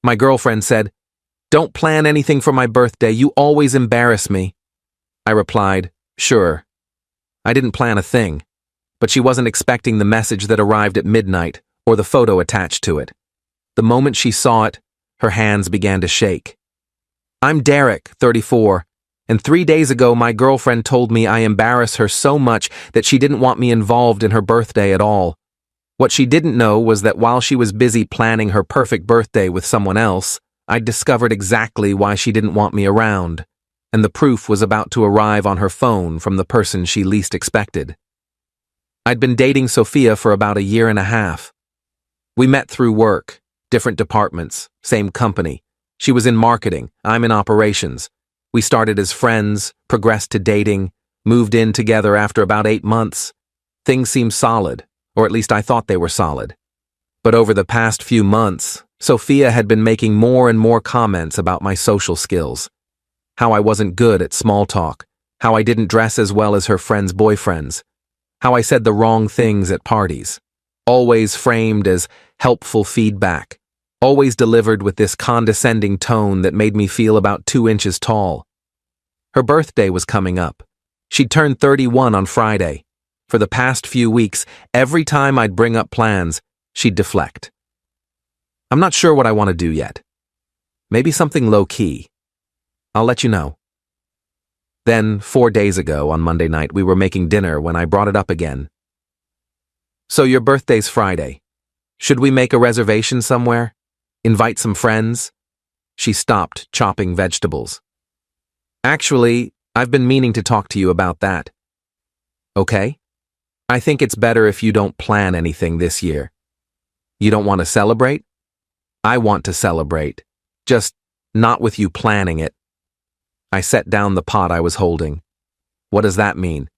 My girlfriend said, "Don't plan anything for my birthday, you always embarrass me." I replied, "Sure." I didn't plan a thing, but she wasn't expecting the message that arrived at midnight or the photo attached to it. The moment she saw it, her hands began to shake. I'm Derek, 34, and 3 days ago my girlfriend told me I embarrass her so much that she didn't want me involved in her birthday at all. What she didn't know was that while she was busy planning her perfect birthday with someone else, I'd discovered exactly why she didn't want me around, and the proof was about to arrive on her phone from the person she least expected. I'd been dating Sophia for about a year and a half. We met through work, different departments, same company. She was in marketing, I'm in operations. We started as friends, progressed to dating, moved in together after about 8 months. Things seemed solid, or at least I thought they were solid. But over the past few months, Sophia had been making more and more comments about my social skills. How I wasn't good at small talk, how I didn't dress as well as her friends' boyfriends, how I said the wrong things at parties, always framed as helpful feedback, always delivered with this condescending tone that made me feel about 2 inches tall. Her birthday was coming up. She'd turned 31 on Friday. For the past few weeks, every time I'd bring up plans, she'd deflect. I'm not sure what I want to do yet. Maybe something low-key. I'll let you know. Then, 4 days ago, on Monday night, we were making dinner when I brought it up again. So your birthday's Friday. Should we make a reservation somewhere? Invite some friends? She stopped chopping vegetables. Actually, I've been meaning to talk to you about that. Okay? I think it's better if you don't plan anything this year. You don't want to celebrate? I want to celebrate. Just not with you planning it. I set down the pot I was holding. What does that mean?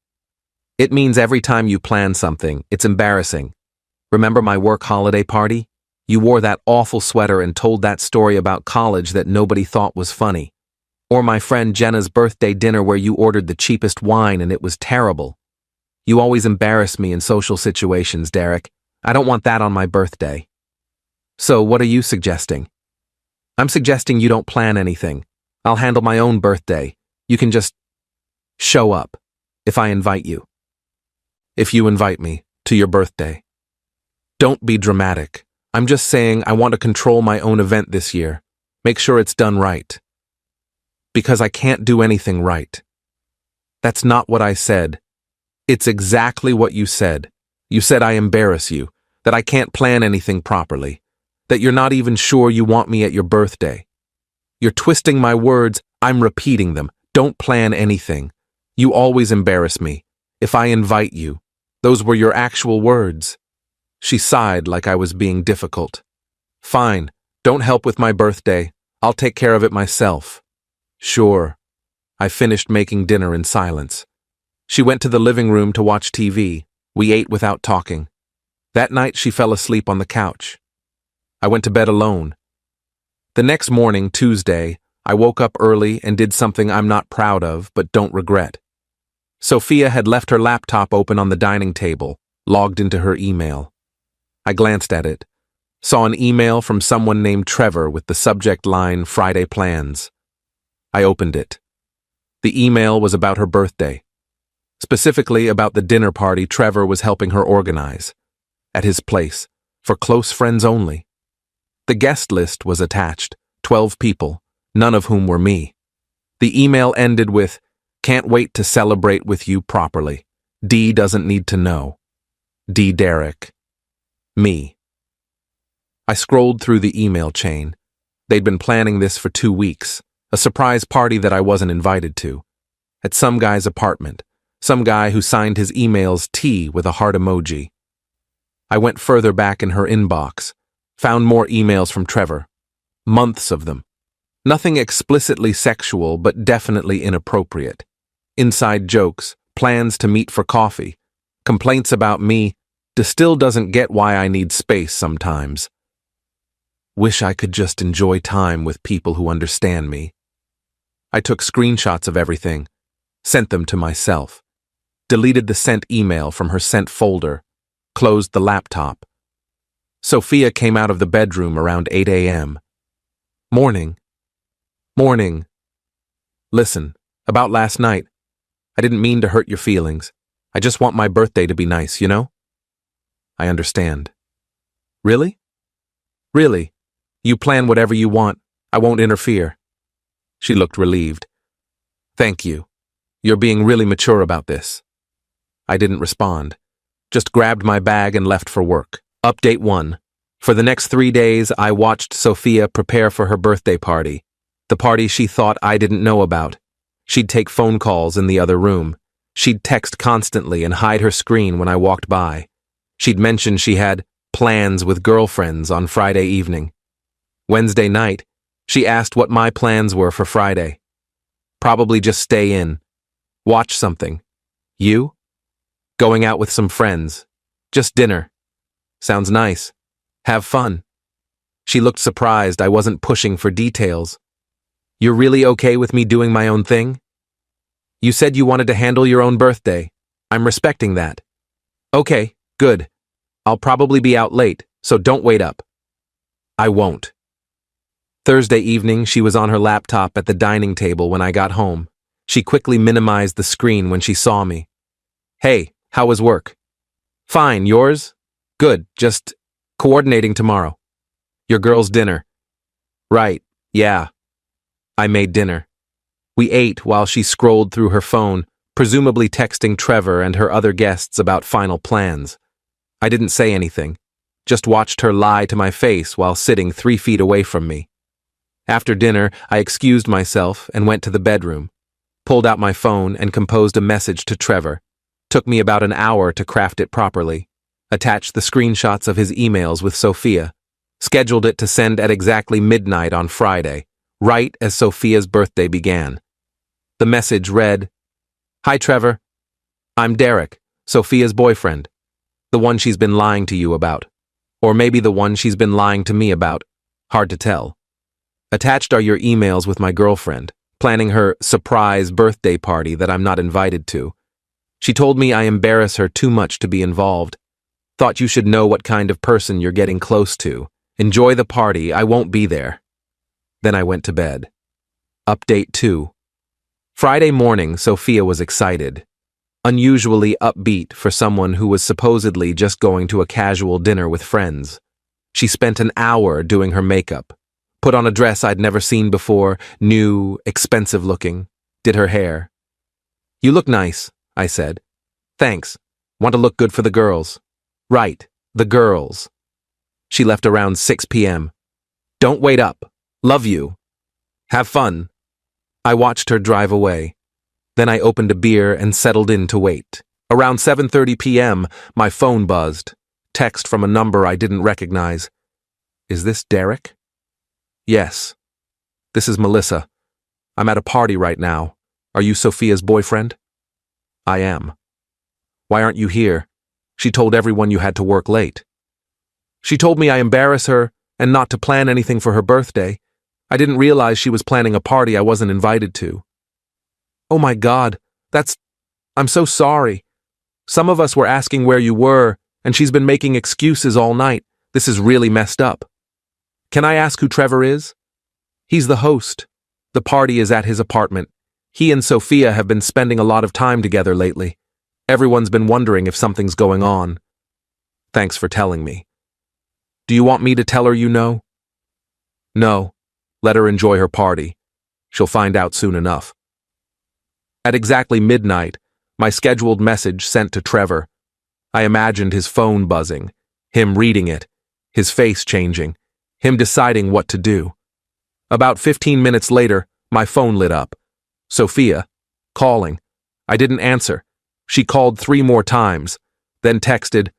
It means every time you plan something, it's embarrassing. Remember my work holiday party? You wore that awful sweater and told that story about college that nobody thought was funny. Or my friend Jenna's birthday dinner where you ordered the cheapest wine and it was terrible. You always embarrass me in social situations, Derek. I don't want that on my birthday. So what are you suggesting? I'm suggesting you don't plan anything. I'll handle my own birthday. You can just show up if I invite you. If you invite me to your birthday. Don't be dramatic. I'm just saying I want to control my own event this year. Make sure it's done right. Because I can't do anything right. That's not what I said. It's exactly what you said. You said I embarrass you, that I can't plan anything properly, that you're not even sure you want me at your birthday. You're twisting my words, I'm repeating them. Don't plan anything. You always embarrass me. If I invite you. Those were your actual words. She sighed like I was being difficult. Fine, don't help with my birthday. I'll take care of it myself. Sure. I finished making dinner in silence. She went to the living room to watch TV. We ate without talking. That night she fell asleep on the couch. I went to bed alone. The next morning, Tuesday, I woke up early and did something I'm not proud of but don't regret. Sophia had left her laptop open on the dining table, logged into her email. I glanced at it, saw an email from someone named Trevor with the subject line Friday Plans. I opened it. The email was about her birthday, specifically about the dinner party Trevor was helping her organize, at his place, for close friends only. The guest list was attached, 12 people, none of whom were me. The email ended with, "Can't wait to celebrate with you properly. D doesn't need to know. D. Derek." Me. I scrolled through the email chain. They'd been planning this for 2 weeks, a surprise party that I wasn't invited to, at some guy's apartment, some guy who signed his emails T with a heart emoji. I went further back in her inbox, found more emails from Trevor. Months of them. Nothing explicitly sexual, but definitely inappropriate. Inside jokes, plans to meet for coffee, complaints about me, still doesn't get why I need space sometimes. Wish I could just enjoy time with people who understand me. I took screenshots of everything, sent them to myself, deleted the sent email from her sent folder, closed the laptop. Sophia came out of the bedroom around 8 a.m. Morning. Morning. Listen, about last night. I didn't mean to hurt your feelings. I just want my birthday to be nice, you know? I understand. Really? Really? You plan whatever you want. I won't interfere. She looked relieved. Thank you. You're being really mature about this. I didn't respond. Just grabbed my bag and left for work. Update 1. For the next 3 days, I watched Sophia prepare for her birthday party. The party she thought I didn't know about. She'd take phone calls in the other room. She'd text constantly and hide her screen when I walked by. She'd mention she had plans with girlfriends on Friday evening. Wednesday night, she asked what my plans were for Friday. Probably just stay in. Watch something. You? Going out with some friends. Just dinner. Sounds nice. Have fun. She looked surprised I wasn't pushing for details. You're really okay with me doing my own thing? You said you wanted to handle your own birthday. I'm respecting that. Okay, good. I'll probably be out late, so don't wait up. I won't. Thursday evening, she was on her laptop at the dining table when I got home. She quickly minimized the screen when she saw me. Hey, how was work? Fine, yours? Good, just coordinating tomorrow. Your girl's dinner. Right, yeah. I made dinner. We ate while she scrolled through her phone, presumably texting Trevor and her other guests about final plans. I didn't say anything, just watched her lie to my face while sitting 3 feet away from me. After dinner, I excused myself and went to the bedroom, pulled out my phone and composed a message to Trevor. Took me about an hour to craft it properly. Attached the screenshots of his emails with Sophia. Scheduled it to send at exactly midnight on Friday, right as Sophia's birthday began. The message read, Hi Trevor. I'm Derek, Sophia's boyfriend. The one she's been lying to you about. Or maybe the one she's been lying to me about. Hard to tell. Attached are your emails with my girlfriend, planning her surprise birthday party that I'm not invited to. She told me I embarrass her too much to be involved. Thought you should know what kind of person you're getting close to. Enjoy the party, I won't be there. Then I went to bed. Update 2. Friday morning, Sophia was excited. Unusually upbeat for someone who was supposedly just going to a casual dinner with friends. She spent an hour doing her makeup. Put on a dress I'd never seen before, new, expensive looking. Did her hair. You look nice, I said. Thanks. Want to look good for the girls. Right, the girls. She left around 6 p.m. Don't wait up. Love you. Have fun. I watched her drive away. Then I opened a beer and settled in to wait. Around 7:30 p.m., my phone buzzed. Text from a number I didn't recognize. Is this Derek? Yes. This is Melissa. I'm at a party right now. Are you Sophia's boyfriend? I am. Why aren't you here? She told everyone you had to work late. She told me I embarrass her and not to plan anything for her birthday. I didn't realize she was planning a party I wasn't invited to. Oh my God, I'm so sorry. Some of us were asking where you were, and she's been making excuses all night. This is really messed up. Can I ask who Trevor is? He's the host. The party is at his apartment. He and Sophia have been spending a lot of time together lately. Everyone's been wondering if something's going on. Thanks for telling me. Do you want me to tell her you know? No. Let her enjoy her party. She'll find out soon enough. At exactly midnight, my scheduled message sent to Trevor. I imagined his phone buzzing, him reading it, his face changing, him deciding what to do. About 15 minutes later, my phone lit up. Sophia, calling. I didn't answer. She called 3 more times, then texted,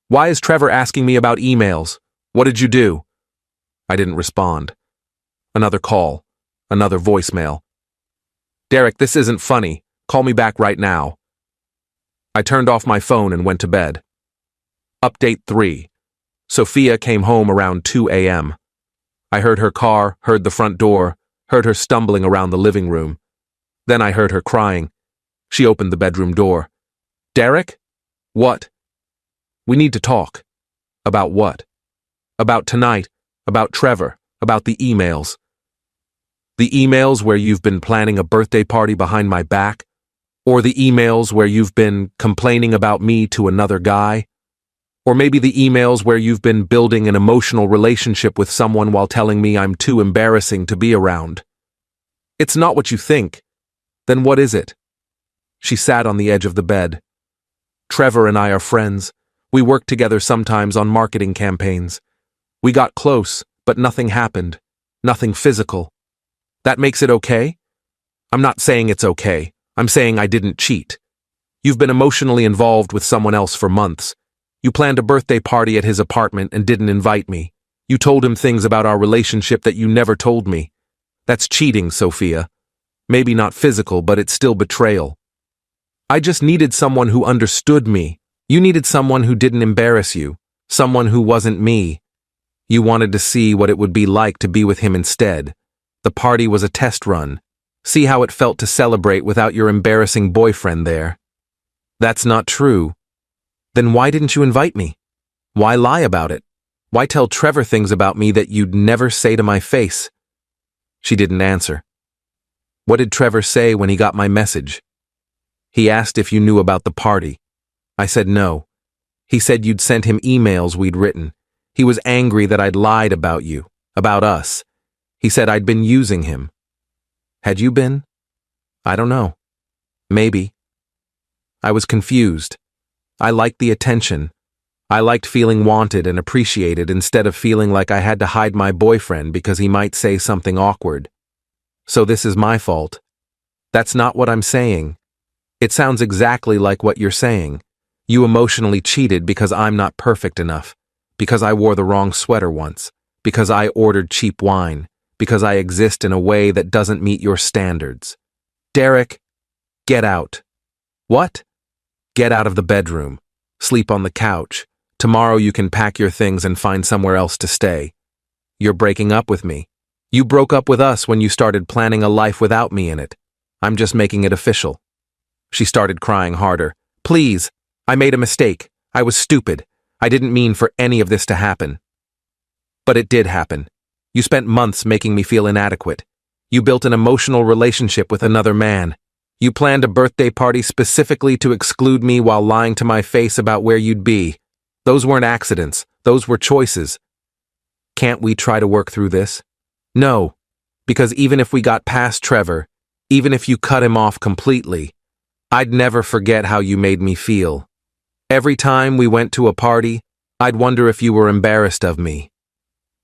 Why is Trevor asking me about emails? What did you do? I didn't respond. Another call, another voicemail. Derek, this isn't funny. Call me back right now. I turned off my phone and went to bed. Update 3. Sophia came home around 2 a.m. I heard her car, heard the front door, heard her stumbling around the living room. Then I heard her crying. She opened the bedroom door. Derek? What? We need to talk. About what? About tonight, about Trevor, about the emails. The emails where you've been planning a birthday party behind my back? Or the emails where you've been complaining about me to another guy? Or maybe the emails where you've been building an emotional relationship with someone while telling me I'm too embarrassing to be around? It's not what you think. Then what is it? She sat on the edge of the bed. Trevor and I are friends. We work together sometimes on marketing campaigns. We got close, but nothing happened. Nothing physical. That makes it okay? I'm not saying it's okay. I'm saying I didn't cheat. You've been emotionally involved with someone else for months. You planned a birthday party at his apartment and didn't invite me. You told him things about our relationship that you never told me. That's cheating, Sophia. Maybe not physical, but it's still betrayal. I just needed someone who understood me. You needed someone who didn't embarrass you. Someone who wasn't me. You wanted to see what it would be like to be with him instead. The party was a test run. See how it felt to celebrate without your embarrassing boyfriend there. That's not true. Then why didn't you invite me? Why lie about it? Why tell Trevor things about me that you'd never say to my face? She didn't answer. What did Trevor say when he got my message? He asked if you knew about the party. I said no. He said you'd sent him emails we'd written. He was angry that I'd lied about you, about us. He said I'd been using him. Had you been? I don't know. Maybe. I was confused. I liked the attention. I liked feeling wanted and appreciated instead of feeling like I had to hide my boyfriend because he might say something awkward. So this is my fault. That's not what I'm saying. It sounds exactly like what you're saying. You emotionally cheated because I'm not perfect enough, because I wore the wrong sweater once, because I ordered cheap wine, because I exist in a way that doesn't meet your standards. Derek, get out. What? Get out of the bedroom. Sleep on the couch. Tomorrow you can pack your things and find somewhere else to stay. You're breaking up with me. You broke up with us when you started planning a life without me in it. I'm just making it official. She started crying harder. Please, I made a mistake. I was stupid. I didn't mean for any of this to happen. But it did happen. You spent months making me feel inadequate. You built an emotional relationship with another man. You planned a birthday party specifically to exclude me while lying to my face about where you'd be. Those weren't accidents. Those were choices. Can't we try to work through this? No, because even if we got past Trevor, even if you cut him off completely, I'd never forget how you made me feel. Every time we went to a party, I'd wonder if you were embarrassed of me.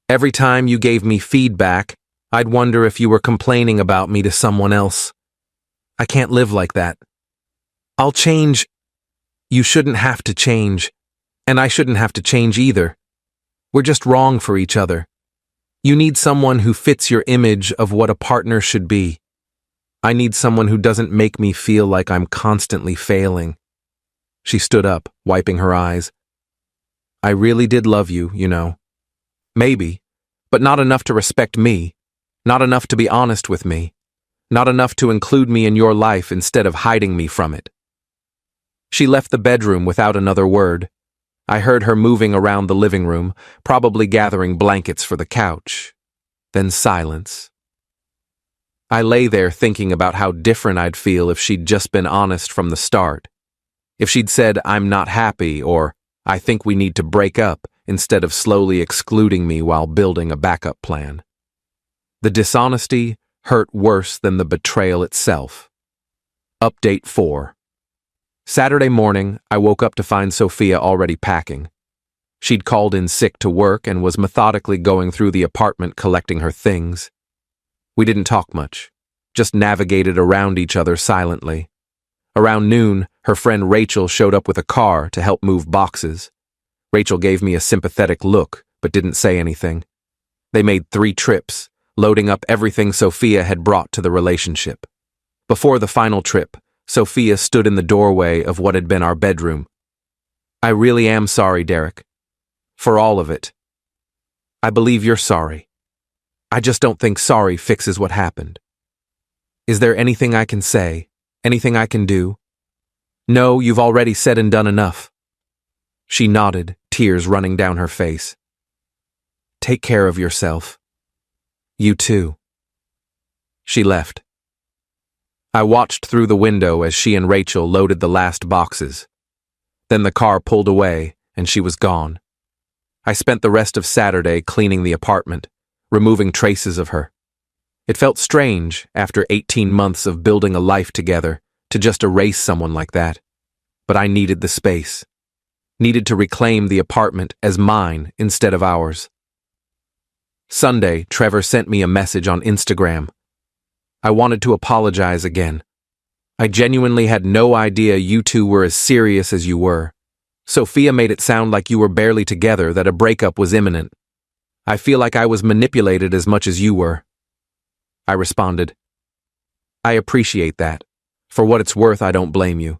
Every time you gave me feedback, I'd wonder if you were complaining about me to someone else. I can't live like that. I'll change. You shouldn't have to change, and I shouldn't have to change either. We're just wrong for each other. You need someone who fits your image of what a partner should be. I need someone who doesn't make me feel like I'm constantly failing. She stood up, wiping her eyes. I really did love you, you know. Maybe, but not enough to respect me, not enough to be honest with me, not enough to include me in your life instead of hiding me from it. She left the bedroom without another word. I heard her moving around the living room, probably gathering blankets for the couch. Then silence. I lay there thinking about how different I'd feel if she'd just been honest from the start. If she'd said, I'm not happy, or I think we need to break up, instead of slowly excluding me while building a backup plan. The dishonesty hurt worse than the betrayal itself. Update 4. Saturday morning, I woke up to find Sophia already packing. She'd called in sick to work and was methodically going through the apartment collecting her things. We didn't talk much, just navigated around each other silently. Around noon, her friend Rachel showed up with a car to help move boxes. Rachel gave me a sympathetic look, but didn't say anything. They made 3 trips, loading up everything Sophia had brought to the relationship. Before the final trip, Sophia stood in the doorway of what had been our bedroom. I really am sorry, Derek. For all of it. I believe you're sorry. I just don't think sorry fixes what happened. Is there anything I can say? Anything I can do? No, you've already said and done enough. She nodded, tears running down her face. Take care of yourself. You too. She left. I watched through the window as she and Rachel loaded the last boxes. Then the car pulled away, and she was gone. I spent the rest of Saturday cleaning the apartment, removing traces of her. It felt strange, after 18 months of building a life together, to just erase someone like that. But I needed the space. Needed to reclaim the apartment as mine instead of ours. Sunday, Trevor sent me a message on Instagram. I wanted to apologize again. I genuinely had no idea you two were as serious as you were. Sophia made it sound like you were barely together, that a breakup was imminent. I feel like I was manipulated as much as you were. I responded, I appreciate that. For what it's worth, I don't blame you.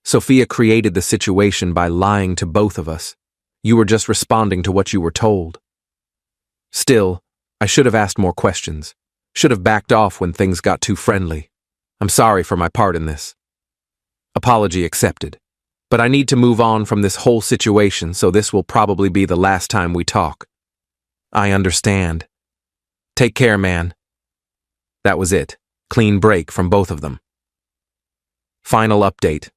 Sophia created the situation by lying to both of us. You were just responding to what you were told. Still, I should have asked more questions. Should have backed off when things got too friendly. I'm sorry for my part in this. Apology accepted. But I need to move on from this whole situation, so this will probably be the last time we talk. I understand. Take care, man. That was it. Clean break from both of them. Final update.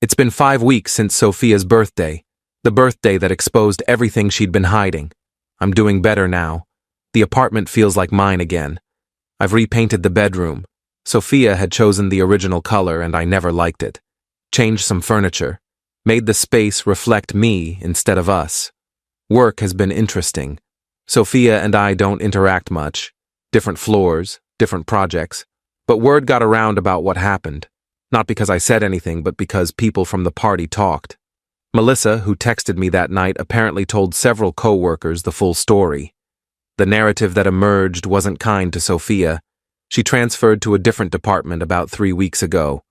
It's been 5 weeks since Sophia's birthday, the birthday that exposed everything she'd been hiding. I'm doing better now. The apartment feels like mine again. I've repainted the bedroom. Sophia had chosen the original color and I never liked it. Changed some furniture. Made the space reflect me instead of us. Work has been interesting. Sophia and I don't interact much. Different floors, different projects. But word got around about what happened. Not because I said anything, but because people from the party talked. Melissa, who texted me that night, apparently told several co-workers the full story. The narrative that emerged wasn't kind to Sophia. She transferred to a different department about 3 weeks ago.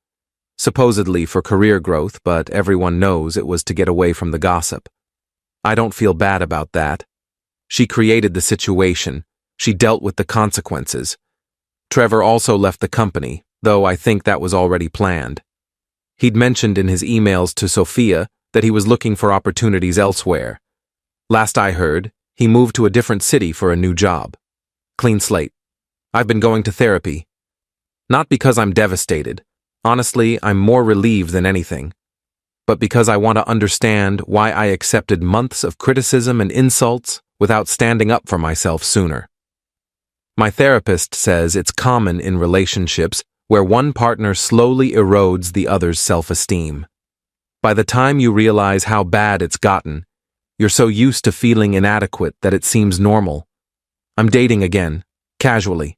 Supposedly for career growth, but everyone knows it was to get away from the gossip. I don't feel bad about that. She created the situation. She dealt with the consequences. Trevor also left the company, though I think that was already planned. He'd mentioned in his emails to Sophia that he was looking for opportunities elsewhere. Last I heard, he moved to a different city for a new job. Clean slate. I've been going to therapy. Not because I'm devastated. Honestly, I'm more relieved than anything. But because I want to understand why I accepted months of criticism and insults without standing up for myself sooner. My therapist says it's common in relationships where one partner slowly erodes the other's self-esteem. By the time you realize how bad it's gotten, you're so used to feeling inadequate that it seems normal. I'm dating again, casually.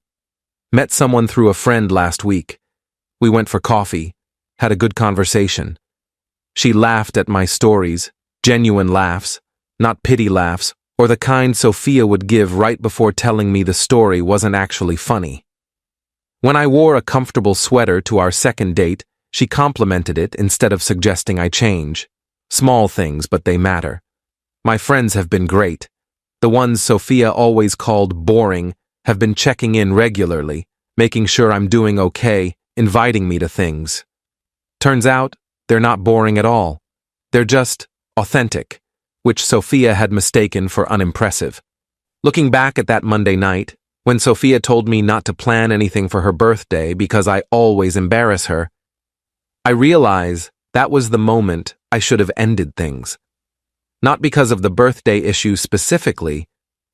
Met someone through a friend last week. We went for coffee, had a good conversation. She laughed at my stories, genuine laughs, not pity laughs, or the kind Sophia would give right before telling me the story wasn't actually funny. When I wore a comfortable sweater to our second date, she complimented it instead of suggesting I change. Small things, but they matter. My friends have been great. The ones Sophia always called boring have been checking in regularly, making sure I'm doing okay, inviting me to things. Turns out, they're not boring at all. They're just authentic, which Sophia had mistaken for unimpressive. Looking back at that Monday night, when Sophia told me not to plan anything for her birthday because I always embarrass her, I realize that was the moment I should have ended things. Not because of the birthday issue specifically,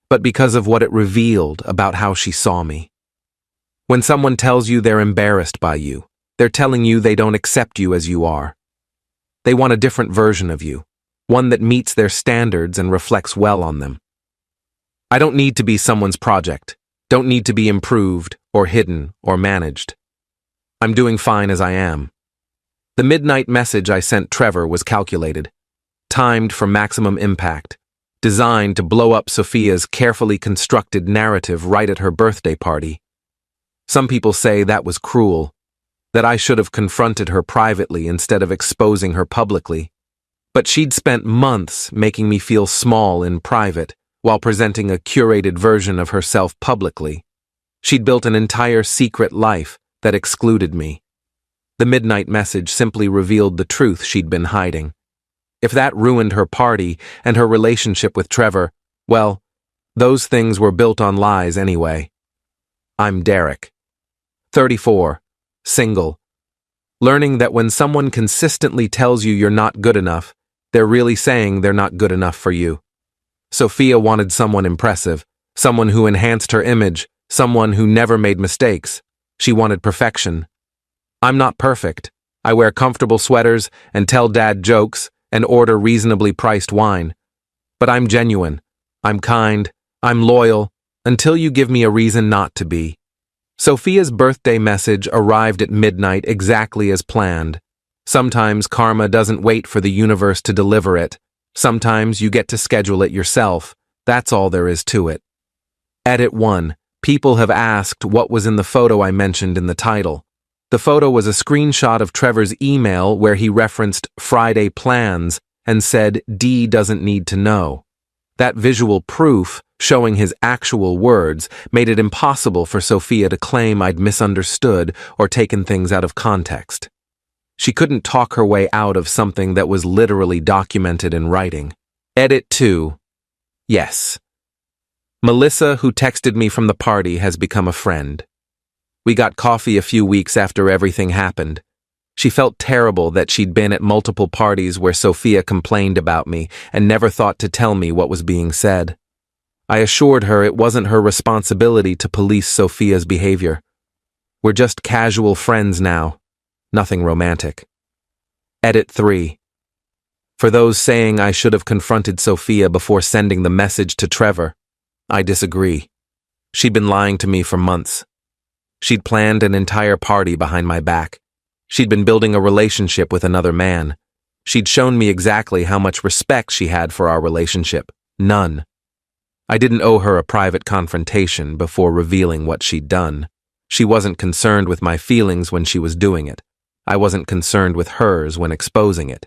but because of what it revealed about how she saw me. When someone tells you they're embarrassed by you, they're telling you they don't accept you as you are. They want a different version of you, one that meets their standards and reflects well on them. I don't need to be someone's project, don't need to be improved or hidden or managed. I'm doing fine as I am. The midnight message I sent Trevor was calculated, timed for maximum impact, designed to blow up Sophia's carefully constructed narrative right at her birthday party. Some people say that was cruel, that I should have confronted her privately instead of exposing her publicly. But she'd spent months making me feel small in private while presenting a curated version of herself publicly. She'd built an entire secret life that excluded me. The midnight message simply revealed the truth she'd been hiding. If that ruined her party and her relationship with Trevor, well, those things were built on lies anyway. I'm Derek. 34. Single. Learning that when someone consistently tells you you're not good enough, they're really saying they're not good enough for you. Sophia wanted someone impressive, someone who enhanced her image, someone who never made mistakes. She wanted perfection. I'm not perfect. I wear comfortable sweaters and tell dad jokes and order reasonably priced wine. But I'm genuine. I'm kind. I'm loyal, until you give me a reason not to be. Sophia's birthday message arrived at midnight exactly as planned. Sometimes karma doesn't wait for the universe to deliver it. Sometimes you get to schedule it yourself. That's all there is to it. Edit 1. People have asked what was in the photo I mentioned in the title. The photo was a screenshot of Trevor's email where he referenced Friday plans and said D doesn't need to know. That visual proof, showing his actual words, made it impossible for Sophia to claim I'd misunderstood or taken things out of context. She couldn't talk her way out of something that was literally documented in writing. Edit 2. Yes. Melissa, who texted me from the party, has become a friend. We got coffee a few weeks after everything happened. She felt terrible that she'd been at multiple parties where Sophia complained about me and never thought to tell me what was being said. I assured her it wasn't her responsibility to police Sophia's behavior. We're just casual friends now. Nothing romantic. Edit 3. For those saying I should have confronted Sophia before sending the message to Trevor, I disagree. She'd been lying to me for months. She'd planned an entire party behind my back. She'd been building a relationship with another man. She'd shown me exactly how much respect she had for our relationship. None. I didn't owe her a private confrontation before revealing what she'd done. She wasn't concerned with my feelings when she was doing it. I wasn't concerned with hers when exposing it.